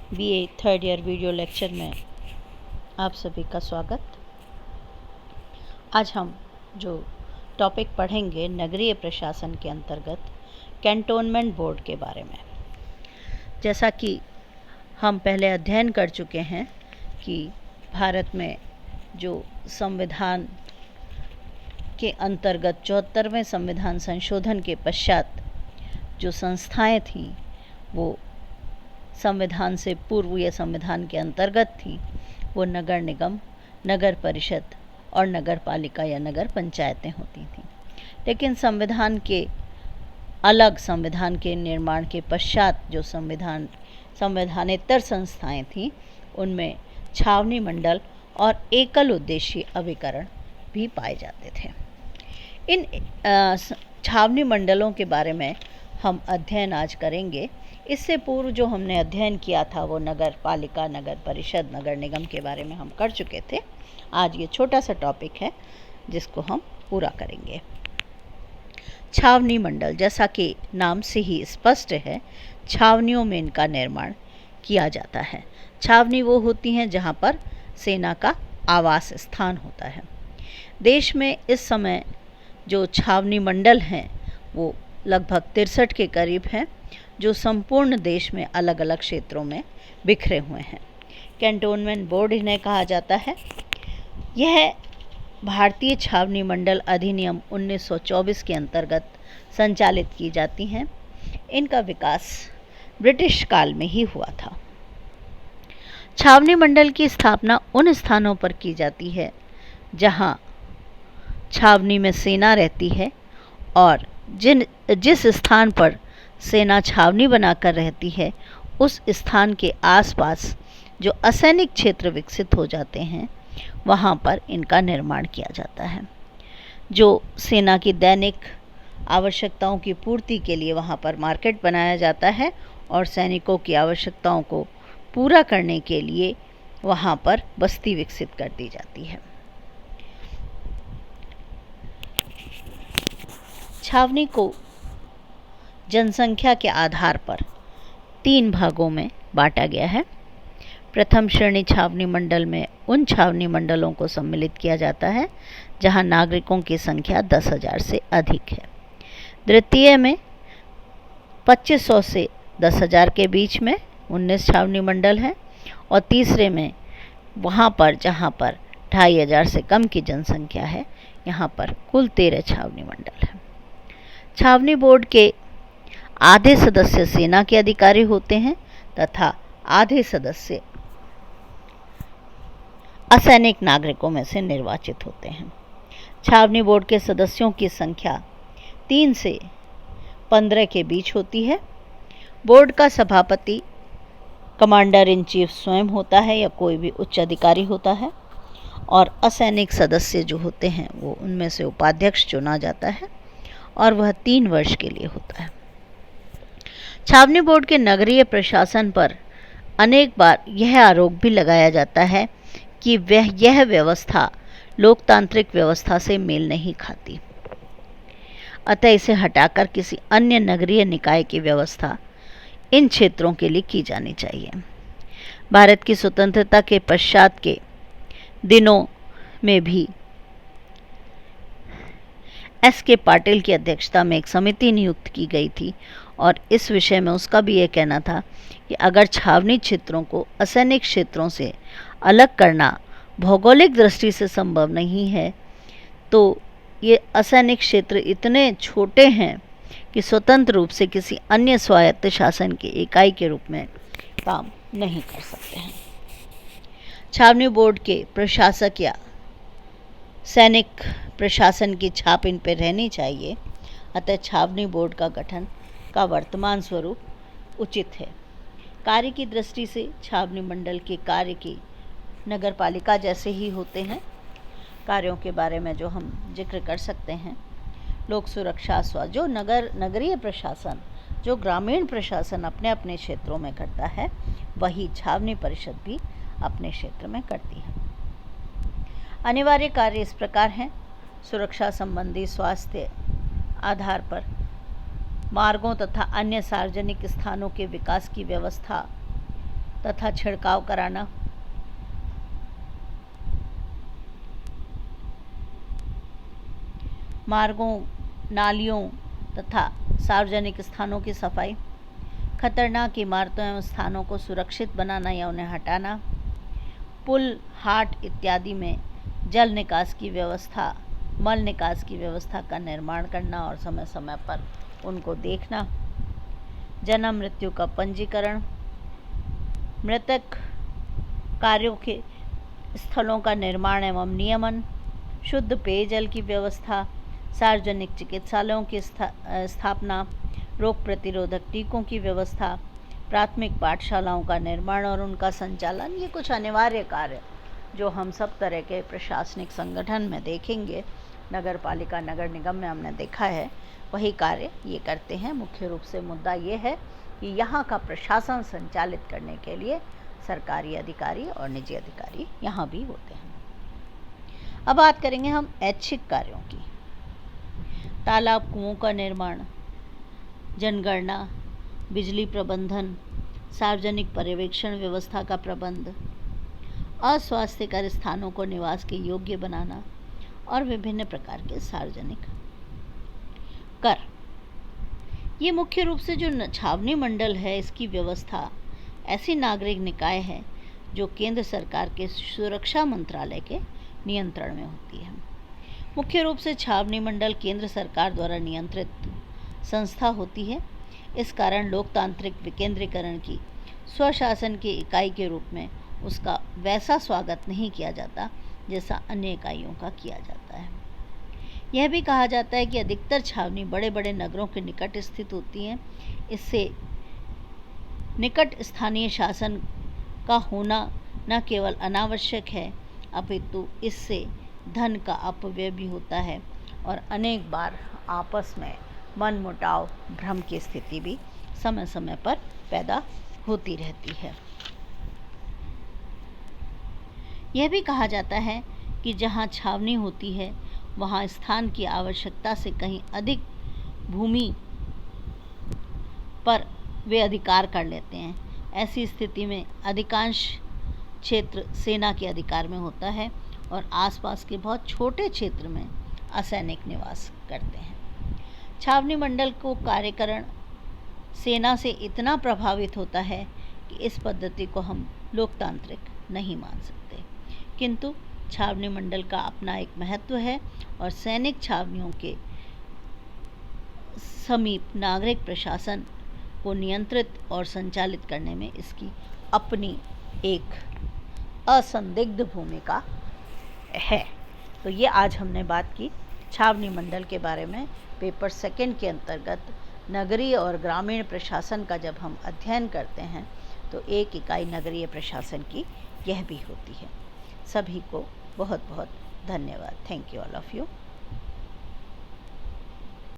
BA third year video lecture में आप सभी का स्वागत। आज हम जो टॉपिक पढ़ेंगे नगरीय प्रशासन के अंतर्गत कैंटोनमेंट बोर्ड के बारे में। जैसा कि हम पहले अध्ययन कर चुके हैं कि भारत में जो संविधान के अंतर्गत 74वें संविधान संशोधन के पश्चात जो संस्थाएं थीं वो संविधान से पूर्व या संविधान के अंतर्गत थी, वो नगर निगम, नगर परिषद और नगर पालिका या नगर पंचायतें होती थीं। लेकिन संविधान के निर्माण के पश्चात जो संवैधानेतर संस्थाएं थीं, उनमें छावनी मंडल और एकल उद्देशीय अभिकरण भी पाए जाते थे। इन छावनी मंडलों के बारे में हम अध्ययन आज करेंगे। इससे पूर्व जो हमने अध्ययन किया था वो नगर पालिका, नगर परिषद, नगर निगम के बारे में हम कर चुके थे। आज ये छोटा सा टॉपिक है जिसको हम पूरा करेंगे। छावनी मंडल, जैसा कि नाम से ही स्पष्ट है, छावनियों में इनका निर्माण किया जाता है। छावनी वो होती हैं जहाँ पर सेना का आवास स्थान होता है। देश में इस समय जो छावनी मंडल हैं वो लगभग 63 के करीब हैं, जो संपूर्ण देश में अलग अलग क्षेत्रों में बिखरे हुए हैं। कैंटोनमेंट बोर्ड इन्हें कहा जाता है। यह भारतीय छावनी मंडल अधिनियम 1924 के अंतर्गत संचालित की जाती हैं। इनका विकास ब्रिटिश काल में ही हुआ था। छावनी मंडल की स्थापना उन स्थानों पर की जाती है जहां छावनी में सेना रहती है और जिस स्थान पर सेना छावनी बनाकर रहती है उस स्थान के आसपास जो असैनिक क्षेत्र विकसित हो जाते हैं वहाँ पर इनका निर्माण किया जाता है। जो सेना की दैनिक आवश्यकताओं की पूर्ति के लिए वहाँ पर मार्केट बनाया जाता है और सैनिकों की आवश्यकताओं को पूरा करने के लिए वहाँ पर बस्ती विकसित कर दी जाती है। छावनी को जनसंख्या के आधार पर 3 भागों में बांटा गया है। प्रथम श्रेणी छावनी मंडल में उन छावनी मंडलों को सम्मिलित किया जाता है जहां नागरिकों की संख्या 10,000 से अधिक है। द्वितीय में 2500 से 10,000 के बीच में 19 छावनी मंडल हैं और तीसरे में वहां पर जहां पर 2,500 से कम की जनसंख्या है, यहां पर कुल 13 छावनी मंडल हैं। छावनी बोर्ड के आधे सदस्य सेना के अधिकारी होते हैं तथा आधे सदस्य असैनिक नागरिकों में से निर्वाचित होते हैं। छावनी बोर्ड के सदस्यों की संख्या 3 से 15 के बीच होती है। बोर्ड का सभापति कमांडर इन चीफ स्वयं होता है या कोई भी उच्च अधिकारी होता है और असैनिक सदस्य जो होते हैं वो उनमें से उपाध्यक्ष चुना जाता है और वह 3 वर्ष के लिए होता है। छावनी बोर्ड के नगरीय प्रशासन पर अनेक बार यह आरोप भी लगाया जाता है कि यह व्यवस्था लोकतांत्रिक व्यवस्था से मेल नहीं खाती, अतः इसे हटाकर किसी अन्य नगरीय निकाय की व्यवस्था इन क्षेत्रों के लिए की जानी चाहिए। भारत की स्वतंत्रता के पश्चात के दिनों में भी S.K. पाटिल की अध्यक्षता में एक समिति नियुक्त की गई थी और इस विषय में उसका भी ये कहना था कि अगर छावनी क्षेत्रों को असैनिक क्षेत्रों से अलग करना भौगोलिक दृष्टि से संभव नहीं है तो ये असैनिक क्षेत्र इतने छोटे हैं कि स्वतंत्र रूप से किसी अन्य स्वायत्त शासन की इकाई के रूप में काम नहीं कर सकते हैं। छावनी बोर्ड के प्रशासक या सैनिक प्रशासन की छाप इन पर रहनी चाहिए, अतः छावनी बोर्ड का गठन का वर्तमान स्वरूप उचित है। कार्य की दृष्टि से छावनी मंडल के कार्य की नगर पालिका जैसे ही होते हैं। कार्यों के बारे में जो हम जिक्र कर सकते हैं, लोक सुरक्षा, जो नगरीय प्रशासन, जो ग्रामीण प्रशासन अपने अपने क्षेत्रों में करता है, वही छावनी परिषद भी अपने क्षेत्र में करती है। अनिवार्य कार्य इस प्रकार हैं: सुरक्षा संबंधी, स्वास्थ्य आधार पर मार्गों तथा अन्य सार्वजनिक स्थानों के विकास की व्यवस्था, तथा छिड़काव कराना, मार्गों, नालियों तथा सार्वजनिक स्थानों की सफाई, खतरनाक इमारतों एवं स्थानों को सुरक्षित बनाना या उन्हें हटाना, पुल, हाट इत्यादि में जल निकास की व्यवस्था, मल निकास की व्यवस्था का निर्माण करना और समय समय पर उनको देखना, जन्म मृत्यु का पंजीकरण, मृतक कार्यों के स्थलों का निर्माण एवं नियमन, शुद्ध पेयजल की व्यवस्था, सार्वजनिक चिकित्सालयों की स्थापना, रोग प्रतिरोधक टीकों की व्यवस्था, प्राथमिक पाठशालाओं का निर्माण और उनका संचालन, ये कुछ अनिवार्य कार्य जो हम सब तरह के प्रशासनिक संगठन में देखेंगे, नगर पालिका, नगर निगम में हमने देखा है, वही कार्य ये करते हैं। मुख्य रूप से मुद्दा ये है कि यहाँ का प्रशासन संचालित करने के लिए सरकारी अधिकारी और निजी अधिकारी यहाँ भी होते हैं। अब बात करेंगे हम ऐच्छिक कार्यों की। तालाब, कुओं का निर्माण, जनगणना, बिजली प्रबंधन, सार्वजनिक पर्यवेक्षण व्यवस्था का प्रबंध, अस्वास्थ्यकर स्थानों को निवास के योग्य बनाना और विभिन्न प्रकार के सार्वजनिक कर। ये मुख्य रूप से जो छावनी मंडल है, इसकी व्यवस्था ऐसी नागरिक निकाय है जो केंद्र सरकार के सुरक्षा मंत्रालय के नियंत्रण में होती है। मुख्य रूप से छावनी मंडल केंद्र सरकार द्वारा नियंत्रित संस्था होती है। इस कारण लोकतांत्रिक विकेंद्रीकरण की स्वशासन की इकाई के रूप में उसका वैसा स्वागत नहीं किया जाता जैसा अन्य इकाइयों का किया जाता है। यह भी कहा जाता है कि अधिकतर छावनी बड़े बड़े नगरों के निकट स्थित होती हैं। इससे निकट स्थानीय शासन का होना न केवल अनावश्यक है, अपितु इससे धन का अपव्यय भी होता है और अनेक बार आपस में मनमुटाव, भ्रम की स्थिति भी समय समय पर पैदा होती रहती है। यह भी कहा जाता है कि जहाँ छावनी होती है वहाँ स्थान की आवश्यकता से कहीं अधिक भूमि पर वे अधिकार कर लेते हैं। ऐसी स्थिति में अधिकांश क्षेत्र सेना के अधिकार में होता है और आसपास के बहुत छोटे क्षेत्र में असैनिक निवास करते हैं। छावनी मंडल को कार्यकरण सेना से इतना प्रभावित होता है कि इस पद्धति को हम लोकतांत्रिक नहीं मान सकते, किंतु छावनी मंडल का अपना एक महत्व है और सैनिक छावनियों के समीप नागरिक प्रशासन को नियंत्रित और संचालित करने में इसकी अपनी एक असंदिग्ध भूमिका है। तो ये आज हमने बात की छावनी मंडल के बारे में। पेपर सेकंड के अंतर्गत नगरीय और ग्रामीण प्रशासन का जब हम अध्ययन करते हैं तो एक इकाई नगरीय प्रशासन की यह भी होती है। सभी को बहुत बहुत धन्यवाद। Thank you all of you.